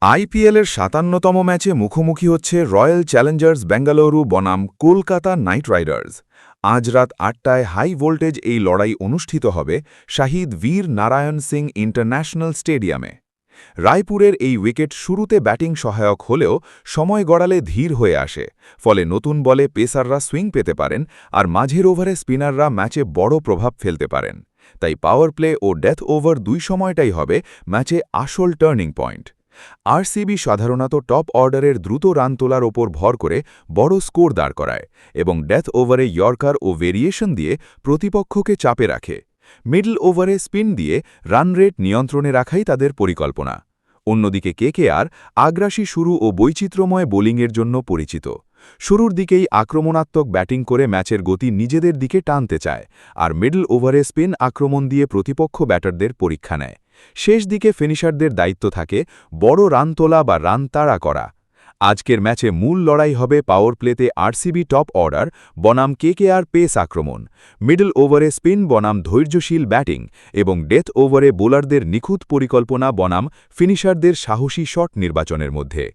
আইপিএলের ৫৭তম ম্যাচে মুখোমুখি হচ্ছে রয়্যাল চ্যালেঞ্জার্স বেঙ্গালুরু বনাম কলকাতা নাইট রাইডার্স। আজ রাত ৮টায় হাই ভোল্টেজ এই লড়াই অনুষ্ঠিত হবে শাহিদ বীর নারায়ণ সিং ইন্টারন্যাশনাল স্টেডিয়ামে। রায়পুরের এই উইকেট শুরুতে ব্যাটিং সহায়ক হলেও সময় গড়ালে ধীর হয়ে আসে, ফলে নতুন বলে পেসাররা সুইং পেতে পারেন আর মাঝের ওভারে স্পিনাররা ম্যাচে বড় প্রভাব ফেলতে পারেন। তাই পাওয়ার প্লে ও ডেথ ওভার দুই সময়টাই হবে ম্যাচে আসল টার্নিং পয়েন্ট। আরসিবি সাধারণত টপ অর্ডারের দ্রুত রান তোলার ওপর ভর করে বড় স্কোর দাঁড় করায় এবং ডেথ ওভারে ইয়র্কার ও ভেরিয়েশন দিয়ে প্রতিপক্ষকে চাপে রাখে। মিডল ওভারে স্পিন দিয়ে রান রেট নিয়ন্ত্রণে রাখাই তাদের পরিকল্পনা। অন্যদিকে কেকেআর আগ্রাসী শুরু ও বৈচিত্র্যময় বোলিংয়ের জন্য পরিচিত। শুরুর দিকেই আক্রমণাত্মক ব্যাটিং করে ম্যাচের গতি নিজেদের দিকে টানতে চায়, আর মিডল ওভারে স্পিন আক্রমণ দিয়ে প্রতিপক্ষ ব্যাটারদের পরীক্ষা নেয়। শেষ দিকে ফিনিশারদের দায়িত্ব থাকে বড় রান তোলা বা রান তাড়া করা। আজকের ম্যাচে মূল লড়াই হবে পাওয়ার প্লেতে আরসিবি টপ অর্ডার বনাম কেকেআর পেস আক্রমণ, মিডল ওভারে স্পিন বনাম ধৈর্যশীল ব্যাটিং এবং ডেথ ওভারে বোলারদের নিখুঁত পরিকল্পনা বনাম ফিনিশারদের সাহসী শট নির্বাচনের মধ্যে।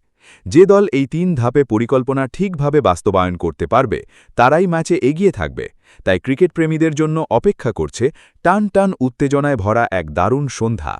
যে দল এই ৩ ধাপে পরিকল্পনা ঠিকভাবে বাস্তবায়ন করতে পারবে তারাই ম্যাচে এগিয়ে থাকবে। তাই ক্রিকেট প্রেমীদের জন্য অপেক্ষা করছে টান টান উত্তেজনায় ভরা এক দারুণ সন্ধ্যা।